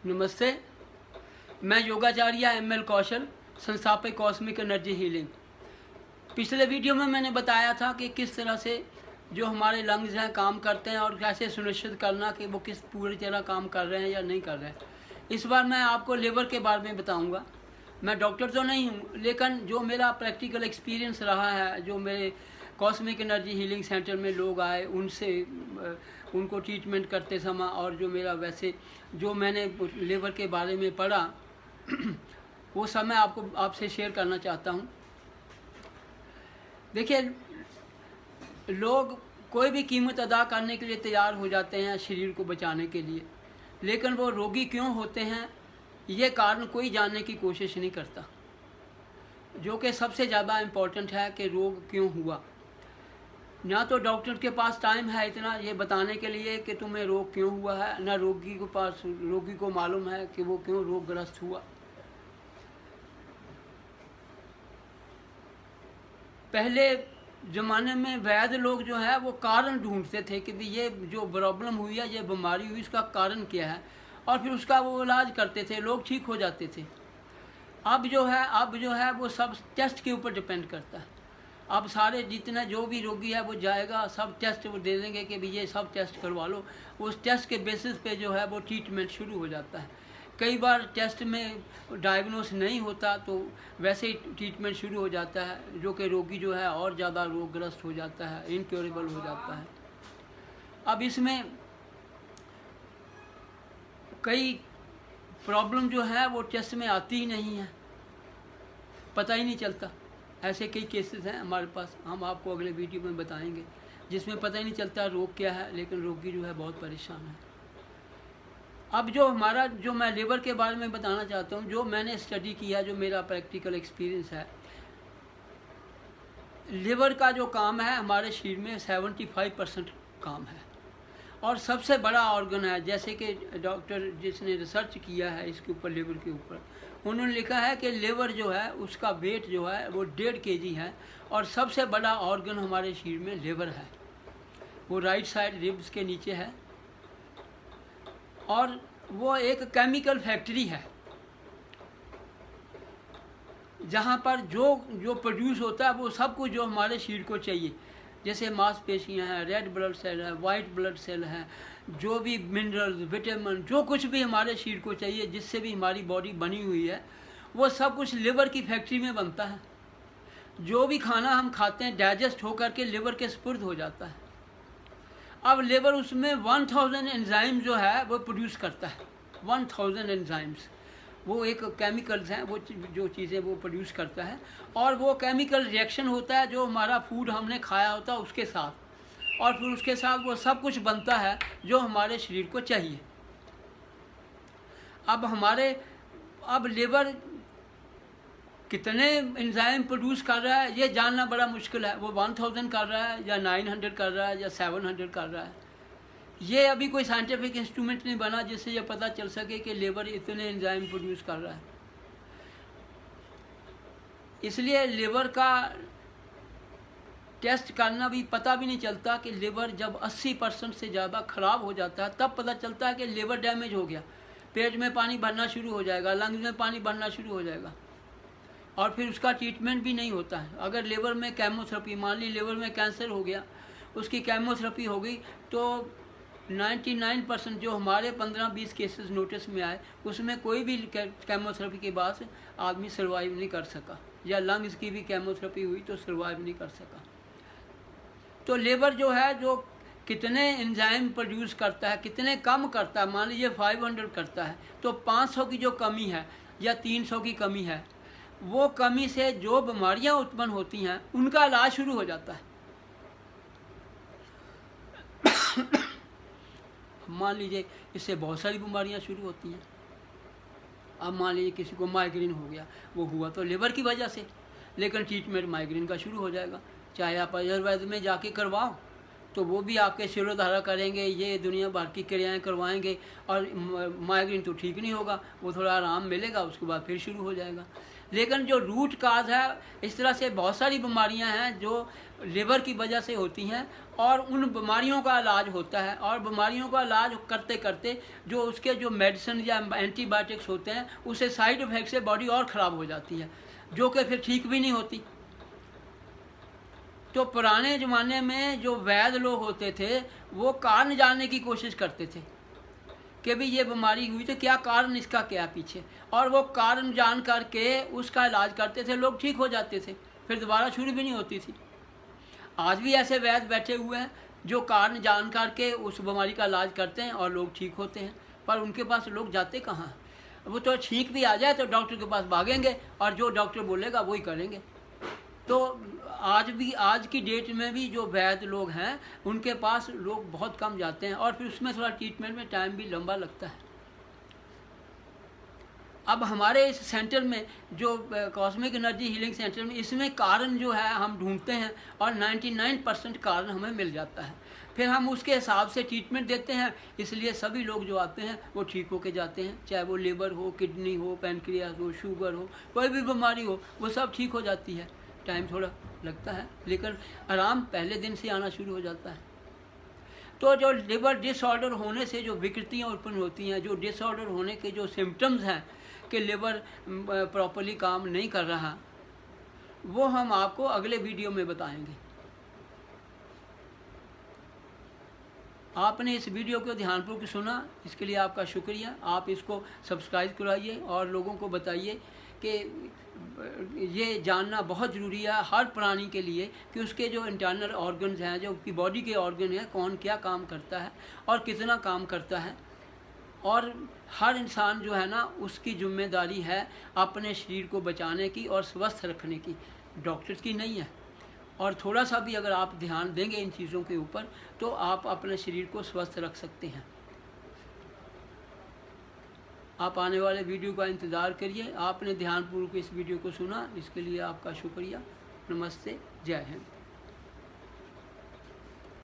नमस्ते, मैं योगाचार्य ML कौशल, संस्थापक कॉस्मिक एनर्जी हीलिंग। पिछले वीडियो में मैंने बताया था कि किस तरह से जो हमारे लंग्स हैं काम करते हैं और कैसे सुनिश्चित करना कि वो किस पूरी तरह काम कर रहे हैं या नहीं कर रहे हैं। इस बार मैं आपको लिवर के बारे में बताऊंगा। मैं डॉक्टर तो नहीं हूँ, लेकिन जो मेरा प्रैक्टिकल एक्सपीरियंस रहा है, जो मेरे कॉस्मिक एनर्जी हीलिंग सेंटर में लोग आए उनसे उनको ट्रीटमेंट करते समय, और जो मेरा वैसे जो मैंने लिवर के बारे में पढ़ा वो सब मैं आपसे शेयर करना चाहता हूँ। देखिए, लोग कोई भी कीमत अदा करने के लिए तैयार हो जाते हैं शरीर को बचाने के लिए, लेकिन वो रोगी क्यों होते हैं ये कारण कोई जानने की कोशिश नहीं करता, जो कि सबसे ज़्यादा इम्पोर्टेंट है कि रोग क्यों हुआ। ना तो डॉक्टर के पास टाइम है इतना ये बताने के लिए कि तुम्हें रोग क्यों हुआ है, ना रोगी को मालूम है कि वो क्यों रोगग्रस्त हुआ। पहले ज़माने में वैद्य लोग जो है वो कारण ढूंढते थे कि ये जो प्रॉब्लम हुई है, ये बीमारी हुई, इसका कारण क्या है, और फिर उसका वो इलाज करते थे, लोग ठीक हो जाते थे। अब जो है वो सब टेस्ट के ऊपर डिपेंड करता है। अब सारे जितना जो भी रोगी है वो जाएगा, सब टेस्ट वो दे देंगे कि भाई ये सब टेस्ट करवा लो। उस टेस्ट के बेसिस पे जो है वो ट्रीटमेंट शुरू हो जाता है। कई बार टेस्ट में डायग्नोस नहीं होता तो वैसे ही ट्रीटमेंट शुरू हो जाता है, जो कि रोगी जो है और ज़्यादा रोगग्रस्त हो जाता है, इनक्योरेबल हो जाता है। अब इसमें कई प्रॉब्लम जो है वो टेस्ट में आती ही नहीं है, पता ही नहीं चलता। ऐसे कई केसेस हैं हमारे पास, हम आपको अगले वीडियो में बताएंगे, जिसमें पता ही नहीं चलता रोग क्या है, लेकिन रोगी जो है बहुत परेशान है। अब जो मैं लिवर के बारे में बताना चाहता हूँ, जो मैंने स्टडी किया, जो मेरा प्रैक्टिकल एक्सपीरियंस है। लिवर का जो काम है हमारे शरीर में 75% काम है, और सबसे बड़ा ऑर्गन है। जैसे कि डॉक्टर जिसने रिसर्च किया है इसके ऊपर, लिवर के ऊपर, उन्होंने लिखा है कि लिवर जो है उसका वेट जो है वो 1.5 kg है, और सबसे बड़ा ऑर्गन हमारे शरीर में लिवर है। वो राइट साइड रिब्स के नीचे है, और वो एक केमिकल फैक्ट्री है जहाँ पर जो प्रोड्यूस होता है वो सब कुछ जो हमारे शरीर को चाहिए, जैसे मांसपेशियाँ हैं, रेड ब्लड सेल है, वाइट ब्लड सेल है, जो भी मिनरल्स, विटामिन, जो कुछ भी हमारे शरीर को चाहिए, जिससे भी हमारी बॉडी बनी हुई है, वो सब कुछ लिवर की फैक्ट्री में बनता है। जो भी खाना हम खाते हैं डाइजेस्ट होकर के लिवर के सुपुर्द हो जाता है। अब लिवर उसमें 1000 एंजाइम जो है वो प्रोड्यूस करता है। 1000 एंजाइम्स, वो एक केमिकल्स हैं, वो जो चीज़ें वो प्रोड्यूस करता है, और वो केमिकल रिएक्शन होता है जो हमारा फूड हमने खाया होता है उसके साथ, और फिर उसके साथ वो सब कुछ बनता है जो हमारे शरीर को चाहिए। अब लिवर कितने एंजाइम प्रोड्यूस कर रहा है ये जानना बड़ा मुश्किल है। वो 1000 कर रहा है या 900 कर रहा है या 700 कर रहा है, ये अभी कोई साइंटिफिक इंस्ट्रूमेंट नहीं बना जिससे ये पता चल सके कि लिवर इतने एंजाइम प्रोड्यूस कर रहा है। इसलिए लिवर का टेस्ट करना भी पता भी नहीं चलता कि लिवर जब 80% से ज़्यादा ख़राब हो जाता है तब पता चलता है कि लिवर डैमेज हो गया। पेट में पानी भरना शुरू हो जाएगा, लंग्स में पानी भरना शुरू हो जाएगा, और फिर उसका ट्रीटमेंट भी नहीं होता है। अगर लिवर में केमोथेरेपी, मान ली लिवर में कैंसर हो गया, उसकी केमोथेरेपी हो गई, तो 99% जो हमारे 15-20 केसेस नोटिस में आए उसमें कोई भी केमोथेरेपी के बाद आदमी सर्वाइव नहीं कर सका, या लंग्स की भी केमोथेरेपी हुई तो सर्वाइव नहीं कर सका। तो लिवर जो है, जो कितने एंजाइम प्रोड्यूस करता है, कितने कम करता है, मान लीजिए 500 करता है, तो 500 की जो कमी है या 300 की कमी है, वो कमी से जो बीमारियां उत्पन्न होती हैं उनका इलाज शुरू हो जाता है। मान लीजिए इससे बहुत सारी बीमारियां शुरू होती हैं। अब मान लीजिए किसी को माइग्रेन हो गया, वो हुआ तो लिवर की वजह से, लेकिन ट्रीटमेंट माइग्रेन का शुरू हो जाएगा। चाहे आप आयुर्वेद में जाके करवाओ तो वो भी आपके शिरोधारा करेंगे, ये दुनिया भर की क्रियाएँ करवाएंगे, और माइग्रेन तो ठीक नहीं होगा, वो थोड़ा आराम मिलेगा, उसके बाद फिर शुरू हो जाएगा। लेकिन जो रूट काज है, इस तरह से बहुत सारी बीमारियां हैं जो लिवर की वजह से होती हैं, और उन बीमारियों का इलाज होता है। और बीमारियों का इलाज करते करते जो उसके जो मेडिसिन या एंटीबायोटिक्स होते हैं, उससे साइड इफ़ेक्ट से बॉडी और ख़राब हो जाती है, जो कि फिर ठीक भी नहीं होती। तो पुराने ज़माने में जो वैद्य लोग होते थे, वो कारण जानने की कोशिश करते थे कि भी ये बीमारी हुई तो क्या कारण, इसका क्या पीछे, और वो कारण जान करके उसका इलाज करते थे, लोग ठीक हो जाते थे, फिर दोबारा शुरू भी नहीं होती थी। आज भी ऐसे वैद्य बैठे हुए हैं जो कारण जान करके उस बीमारी का इलाज करते हैं और लोग ठीक होते हैं, पर उनके पास लोग जाते कहाँ हैं। वो तो छींक भी आ जाए तो डॉक्टर के पास भागेंगे, और जो डॉक्टर बोलेगा वही करेंगे। तो आज की डेट में भी जो वैद्य लोग हैं, उनके पास लोग बहुत कम जाते हैं, और फिर उसमें थोड़ा ट्रीटमेंट में टाइम भी लंबा लगता है। अब हमारे इस सेंटर में जो कॉस्मिक एनर्जी हीलिंग सेंटर में, इसमें कारण जो है हम ढूंढते हैं, और 99% कारण हमें मिल जाता है। फिर हम उसके हिसाब से ट्रीटमेंट देते हैं, इसलिए सभी लोग जो आते हैं वो ठीक होके जाते हैं। चाहे वो लिवर हो, किडनी हो, पैनक्रियास हो, शुगर हो, कोई भी बीमारी हो, वो सब ठीक हो जाती है। टाइम थोड़ा लगता है, लेकिन आराम पहले दिन से आना शुरू हो जाता है। तो जो लिवर डिसऑर्डर होने से जो विकृतियाँ उत्पन्न होती हैं, जो डिसऑर्डर होने के जो सिम्टम्स हैं कि लिवर प्रॉपर्ली काम नहीं कर रहा, वो हम आपको अगले वीडियो में बताएंगे। आपने इस वीडियो को ध्यानपूर्वक सुना, इसके लिए आपका शुक्रिया। आप इसको सब्सक्राइब कराइए और लोगों को बताइए कि ये जानना बहुत ज़रूरी है हर प्राणी के लिए कि उसके जो इंटरनल ऑर्गन्स हैं, जो उसकी बॉडी के ऑर्गन हैं, कौन क्या काम करता है और कितना काम करता है। और हर इंसान जो है ना, उसकी जिम्मेदारी है अपने शरीर को बचाने की और स्वस्थ रखने की, डॉक्टर्स की नहीं है। और थोड़ा सा भी अगर आप ध्यान देंगे इन चीज़ों के ऊपर, तो आप अपने शरीर को स्वस्थ रख सकते हैं। आप आने वाले वीडियो का इंतज़ार करिए। आपने ध्यानपूर्वक इस वीडियो को सुना, इसके लिए आपका शुक्रिया। नमस्ते, जय हिंद।